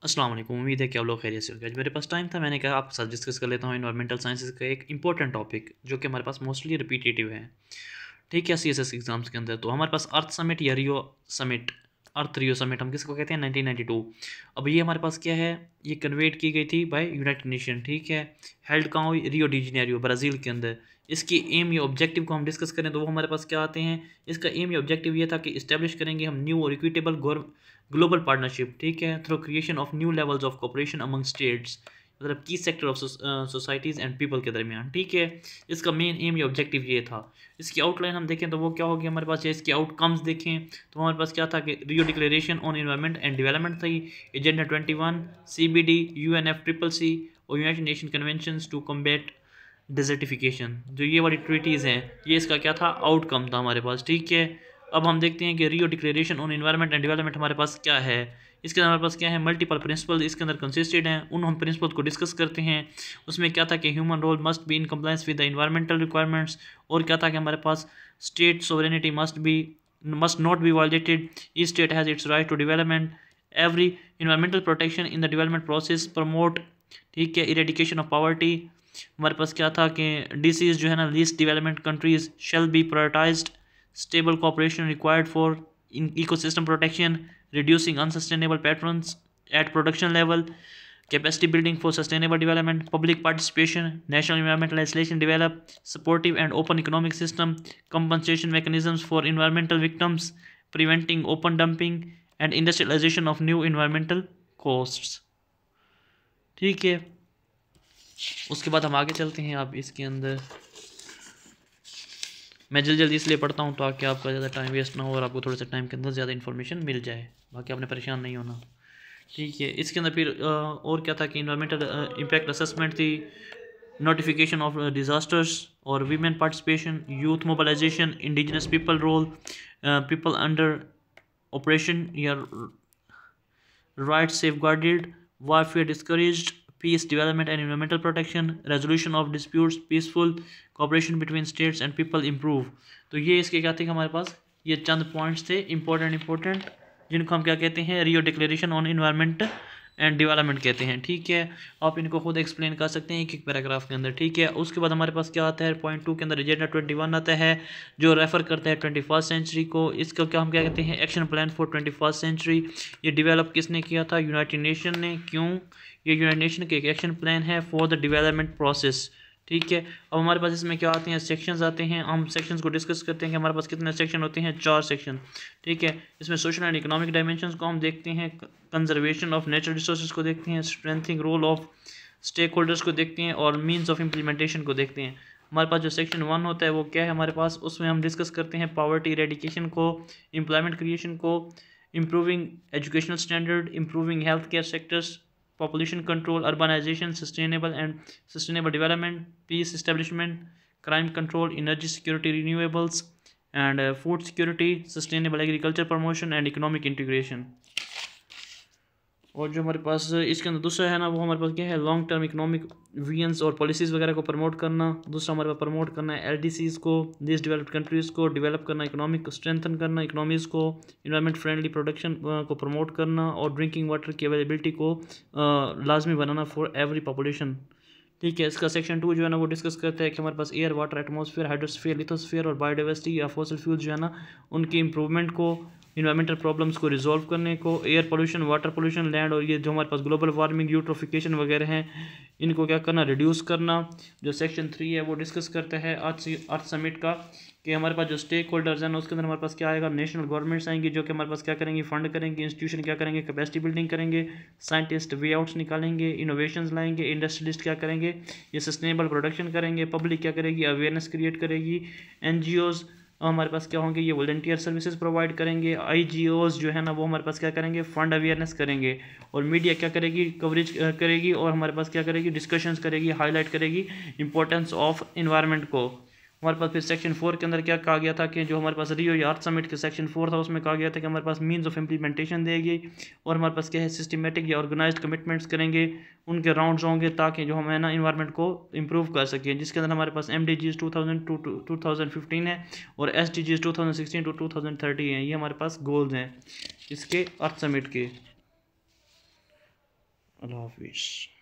अस्सलाम वालेकुम। उम्मीद है कि आप लोग खैरियत से होंगे। आज मेरे पास टाइम था, मैंने कहा आपके साथ डिस्कस कर लेता हूँ इन्वायरमेंटल साइंसेज का एक इंपॉर्टेंट टॉपिक जो कि हमारे पास मोस्टली रिपीटेटिव है। ठीक है, सीएसएस एग्जाम्स के अंदर तो हमारे पास अर्थ समिट या रियो समिट, अर्थ रियो समिट हम किसको कहते हैं, 1992। अब ये हमारे पास क्या है, ये कन्वेट की गई थी बाय यूनाइटेड नेशन। ठीक है, हेल्ड कहाँ हुई, रियो डी जेनेरियो, ब्राज़ील के अंदर। इसकी एम या ऑब्जेक्टिव को हम डिस्कस करें तो वो हमारे पास क्या आते हैं। इसका एम या ऑब्जेक्टिव ये था कि इस्टेब्लिश करेंगे हम न्यू और इक्विटेबल ग्लोबल पार्टनरशिप। ठीक है, through creation of new levels of cooperation among states, मतलब की sector of societies and people के दरमियान। ठीक है, इसका मेन एम या ऑब्जेक्टिव ये था। इसकी आउटलाइन हम देखें तो वो क्या होगी हमारे पास, या इसके आउटकम्स देखें तो हमारे पास क्या था कि Rio declaration on environment and development थी, एजेंडा 21, CBD, UNFCCC और United Nation convention to combat desertification. जो ये वाली ट्रीटीज़ हैं, ये इसका क्या था, आउटकम था हमारे पास। ठीक है, अब हम देखते हैं कि Rio declaration on environment and development हमारे पास क्या है। इसके अंदर हमारे पास क्या है, मल्टीपल प्रिंसिपल इसके अंदर कंसिस्टेड हैं। उन हम प्रिंसिपल को डिस्कस करते हैं। उसमें क्या था कि human role must be in compliance with the environmental requirements, और क्या था कि हमारे पास state sovereignty must not be violated, each state has its right to development, every environmental protection in the development process promote. ठीक है, eradication of poverty. हमारे पास क्या था कि डिसीज जो है ना, least development countries shall be prioritised, stable cooperation required for in ecosystem protection, reducing unsustainable patterns at production level, capacity building for sustainable development, public participation, national environmental legislation develop, supportive and open economic system, compensation mechanisms for environmental victims, preventing open dumping and industrialization of new environmental costs। ठीक है, उसके बाद हम आगे चलते हैं। आप इसके अंदर मैं जल्दी इसलिए पढ़ता हूँ ताकि आपका ज़्यादा टाइम वेस्ट ना हो और आपको थोड़े से टाइम के अंदर ज़्यादा इन्फॉर्मेशन मिल जाए, बाकी आपने परेशान नहीं होना। ठीक है, इसके अंदर फिर और क्या था कि इन्वायरमेंटल इम्पैक्ट असेसमेंट थी, नोटिफिकेशन ऑफ डिज़ास्टर्स और women participation, youth mobilization, indigenous people role, people under operation या rights safeguarded, warfare discouraged, peace, development and environmental protection, resolution of disputes, peaceful cooperation between states and people improve। तो ये इसके क्या थे हमारे पास, ये चंद points थे इंपॉर्टेंट जिनको हम क्या कहते हैं, Rio declaration on environment and development कहते हैं। ठीक है, आप इनको खुद एक्सप्लेन कर सकते हैं एक पैराग्राफ के अंदर। ठीक है, उसके बाद हमारे पास क्या आता है, पॉइंट 2 के अंदर एजेंडा 21 आता है जो रेफर करता है 21st सेंचुरी को। इसका क्या हम क्या कहते हैं, action plan for 21st century. ये डेवलप किसने किया था, यूनाइटेड नेशन ने। क्यों, ये यूनाइटेड नेशन का एक एक्शन प्लान है फॉर द डेवलपमेंट प्रोसेस। ठीक है, अब हमारे पास इसमें क्या आते हैं, सेक्शंस आते हैं। हम सेक्शंस को डिस्कस करते हैं कि हमारे पास कितने सेक्शन होते हैं, 4 सेक्शन। ठीक है, इसमें सोशल एंड इकोनॉमिक डायमेंशंस को हम देखते हैं, कंजर्वेशन ऑफ नेचुरल रिसोर्सेज को देखते हैं, strengthening role of stakeholders को देखते हैं और मीन्स ऑफ इम्प्लीमेंटेशन को देखते हैं। हमारे पास जो सेक्शन 1 होता है वो क्या है हमारे पास, उसमें हम डिस्कस करते हैं पॉवर्टी इरेडिकेशन को, एम्प्लॉयमेंट क्रिएशन को, improving educational standard, improving health care sectors, population control, urbanization, sustainable development, peace establishment, crime control, energy security, renewables, and food security, sustainable agriculture promotion and economic integration। और जो हमारे पास इसके अंदर दूसरा है ना, वो हमारे पास क्या है, लॉन्ग टर्म इकोनॉमिक विजन्स और पॉलिसीज़ वगैरह को प्रमोट करना। दूसरा हमारे पास प्रमोट करना है LDCs को, लीस्ट डेवलप्ड कंट्रीज़ को डेवलप करना, इकोनॉमिक को स्ट्रेंथन करना, इकोनॉमीज़ को, इन्वायरमेंट फ्रेंडली प्रोडक्शन को प्रमोट करना और ड्रिंकिंग वाटर की अवेलेबिलिटी को लाजमी बनाना फॉर एवरी पॉपुलेशन। ठीक है, इसका सेक्शन 2 जो है ना वो डिस्कस करता है कि हमारे पास air, water, atmosphere, hydrosphere, lithosphere और बायोडाइवर्सिटी या फॉसिल फ्यूल्स जो है ना उनकी इंप्रूवमेंट को, इन्वायरमेंटल प्रॉब्लम्स को रिजॉल्व करने को, air pollution, water pollution, land और ये जो हमारे पास ग्लोबल वार्मिंग, यूट्रोफिकेशन वगैरह हैं, इनको क्या करना, रिड्यूस करना। जो सेक्शन 3 है वो डिस्कस करता है अर्थ समिट का, कि हमारे पास जो स्टेक होल्डर्स हैं उसके अंदर हमारे पास क्या आएगा, नेशनल गवर्नमेंट्स आएंगी जो कि हमारे पास क्या करेंगी, फंड करेंगे, इंस्टीट्यूशन क्या करेंगे, कैपेसिटी बिल्डिंग करेंगे, साइंटिस्ट वे आउट्स निकालेंगे, इनोवेशंस लाएंगे, इंडस्ट्रियलिस्ट क्या करेंगे, ये सस्टेनेबल प्रोडक्शन करेंगे, पब्लिक क्या करेगी, अवेयरनेस क्रिएट करेगी, NGOs हमारे पास क्या होंगे, ये वॉलंटियर सर्विसेज प्रोवाइड करेंगे, IGOs जो है ना वो हमारे पास क्या करेंगे, फंड अवेयरनेस करेंगे, और मीडिया क्या करेगी, कवरेज करेगी, और हमारे पास क्या करेगी, डिस्कशंस करेगी, हाईलाइट करेगी इंपॉर्टेंस ऑफ इन्वायरमेंट को। हमारे पास फिर सेक्शन 4 के अंदर क्या कहा गया था कि जो हमारे पास रियो या अर्थ समिट के सेक्शन 4 था उसमें कहा गया था कि हमारे पास मीन्स ऑफ इम्प्लीमेंटेशन देगी, और हमारे पास क्या है, सिस्टमेटिक या ऑर्गेनाइज्ड कमिटमेंट्स करेंगे, उनके राउंड्स होंगे ताकि जो हम है ना इन्वायरमेंट को इम्प्रूव कर सकें, जिसके अंदर हमारे पास MDGs 2015 है और SDGs 2016 to 2030 हैं। ये हमारे पास गोल्स हैं इसके अर्थ समिट के। अल्लाह हाफिज़।